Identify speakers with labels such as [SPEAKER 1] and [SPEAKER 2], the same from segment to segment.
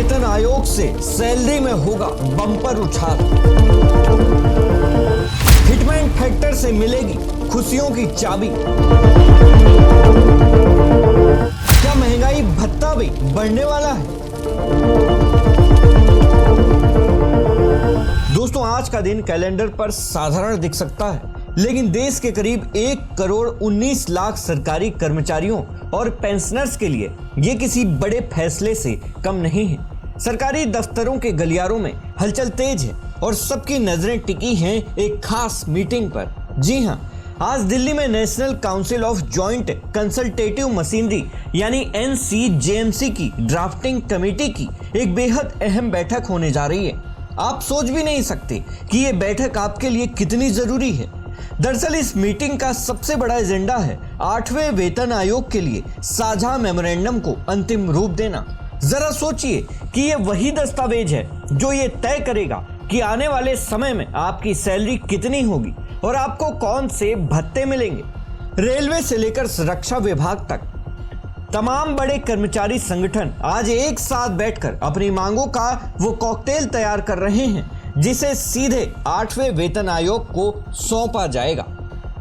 [SPEAKER 1] वेतन आयोग से सैलरी में होगा बम्पर उछाल। हिटमैन फैक्टर से मिलेगी खुशियों की चाबी। क्या महंगाई भत्ता भी बढ़ने वाला है? दोस्तों, आज का दिन कैलेंडर पर साधारण दिख सकता है, लेकिन देश के करीब 1,19,00,000 सरकारी कर्मचारियों और पेंशनर्स के लिए ये किसी बड़े फैसले से कम नहीं है। सरकारी दफ्तरों के गलियारों में हलचल तेज है और सबकी नजरें टिकी हैं एक खास मीटिंग पर। जी हां, आज दिल्ली में national council of joint consultative machinery यानी NCJMC की ड्राफ्टिंग कमेटी की एक बेहद अहम बैठक होने जा रही है। आप सोच भी नहीं सकते कि ये बैठक आपके लिए कितनी जरूरी है। दरअसल इस मीटिंग का सबसे बड़ा एजेंडा है 8वें वेतन आयोग के लिए साझा मेमोरेंडम को अंतिम रूप देना। जरा सोचिए कि ये वही दस्तावेज है जो ये तय करेगा कि आने वाले समय में आपकी सैलरी कितनी होगी और आपको कौन से भत्ते मिलेंगे। रेलवे से लेकर रक्षा विभाग तक तमाम बड़े कर्मचारी संगठन आज एक साथ बैठकर अपनी मांगों का वो कॉकटेल तैयार कर रहे हैं जिसे सीधे 8वें वेतन आयोग को सौंपा जाएगा।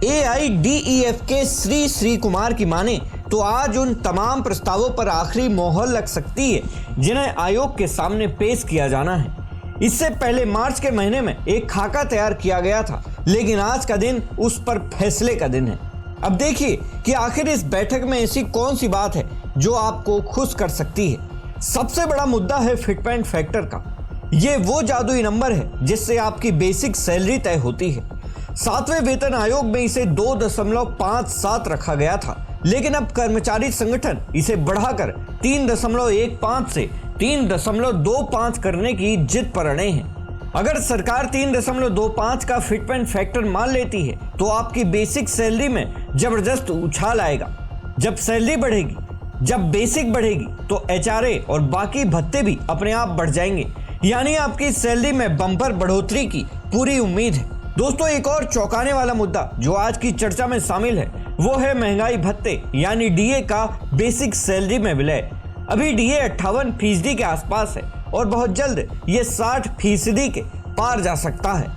[SPEAKER 1] AIDEF के श्री कुमार की माने तो आज उन तमाम प्रस्तावों पर आखिरी मोहर लग सकती है जिन्हें आयोग के सामने पेश किया जाना है। इससे पहले मार्च के महीने में एक खाका तैयार किया गया था, लेकिन आज का दिन उस पर फैसले का दिन है। अब देखिए कि आखिर इस बैठक में ऐसी कौन सी बात है जो आपको खुश कर सकती है। सबसे बड़ा मुद्दा है फिटमेंट फैक्टर का। ये वो जादुई नंबर है जिससे आपकी बेसिक सैलरी तय होती है। 7वें वेतन आयोग में इसे 2.57 रखा गया था, लेकिन अब कर्मचारी संगठन इसे बढ़ाकर 3.15 से 3.25 करने की जिद पर अड़े हैं। अगर सरकार 3.25 का फिटमेंट फैक्टर मान लेती है तो आपकी बेसिक सैलरी में जबरदस्त उछाल आएगा। जब सैलरी बढ़ेगी, जब बेसिक बढ़ेगी तो HRA और बाकी भत्ते भी अपने आप बढ़ जाएंगे, यानी आपकी सैलरी में बम्पर बढ़ोतरी की पूरी उम्मीद है। दोस्तों, एक और चौंकाने वाला मुद्दा जो आज की चर्चा में शामिल है वो है महंगाई भत्ते यानी DA का बेसिक सैलरी में विलय। अभी DA 58% के आसपास है और बहुत जल्द ये 60% के पार जा सकता है।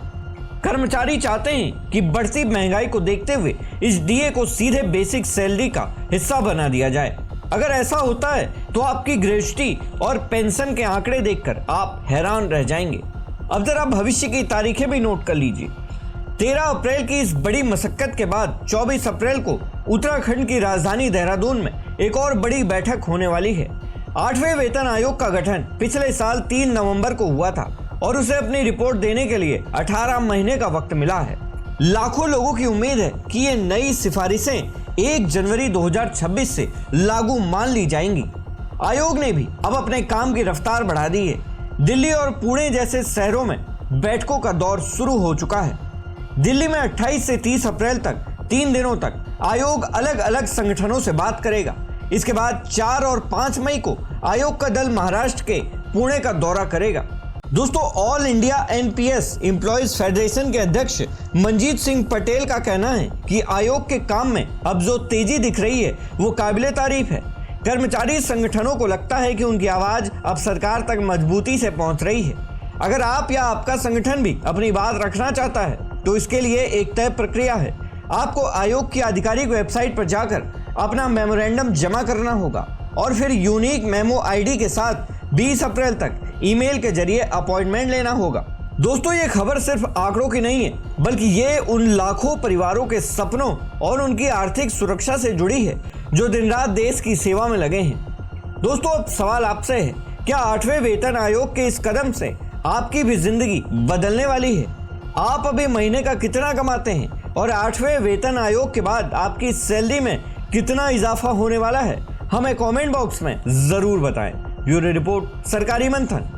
[SPEAKER 1] कर्मचारी चाहते हैं कि बढ़ती महंगाई को देखते हुए इस DA को सीधे बेसिक सैलरी का हिस्सा बना दिया जाए। अगर ऐसा होता है तो आपकी ग्रेजुटी और पेंशन के आंकड़े देखकर आप हैरान रह जाएंगे। अब जरा भविष्य की तारीखें भी नोट कर लीजिए। 13 अप्रैल की इस बड़ी मशक्कत के बाद 24 अप्रैल को उत्तराखंड की राजधानी देहरादून में एक और बड़ी बैठक होने वाली है। 8वें वेतन आयोग का गठन पिछले साल 3 नवंबर को हुआ था और उसे अपनी रिपोर्ट देने के लिए 18 महीने का वक्त मिला है। लाखों लोगों की उम्मीद है कि ये नई सिफारिशें 1 जनवरी 2026 से लागू मान ली जाएंगी। आयोग ने भी अब अपने काम की रफ्तार बढ़ा दी है। दिल्ली और पुणे जैसे शहरों में बैठकों का दौर शुरू हो चुका है। दिल्ली में 28 से 30 अप्रैल तक 3 दिनों तक आयोग अलग अलग संगठनों से बात करेगा। इसके बाद 4 और 5 मई को आयोग का दल महाराष्ट्र के पुणे का दौरा करेगा। दोस्तों, all India NPS employees federation के अध्यक्ष मंजीत सिंह पटेल का कहना है कि आयोग के काम में अब जो तेजी दिख रही है वो काबिले तारीफ है। कर्मचारी संगठनों को लगता है कि उनकी आवाज अब सरकार तक मजबूती से पहुंच रही है। अगर आप या आपका संगठन भी अपनी बात रखना चाहता है तो इसके लिए एक तय प्रक्रिया है। आपको आयोग की आधिकारिक वेबसाइट पर जाकर अपना मेमोरेंडम जमा करना होगा और फिर यूनिक मेमो ID के साथ 20 अप्रैल तक ईमेल के जरिए अपॉइंटमेंट लेना होगा। दोस्तों, ये खबर सिर्फ आंकड़ों की नहीं है, बल्कि ये उन लाखों परिवारों के सपनों और उनकी आर्थिक सुरक्षा से जुड़ी है जो दिन रात देश की सेवा में लगे हैं। दोस्तों, अब सवाल आपसे है, क्या 8वें वेतन आयोग के इस कदम से आपकी भी जिंदगी बदलने वाली है? आप अभी महीने का कितना कमाते हैं और 8वें वेतन आयोग के बाद आपकी सैलरी में कितना इजाफा होने वाला है? हमें कमेंट बॉक्स में जरूर बताएं। ब्यूरो रिपोर्ट, सरकारी मंथन।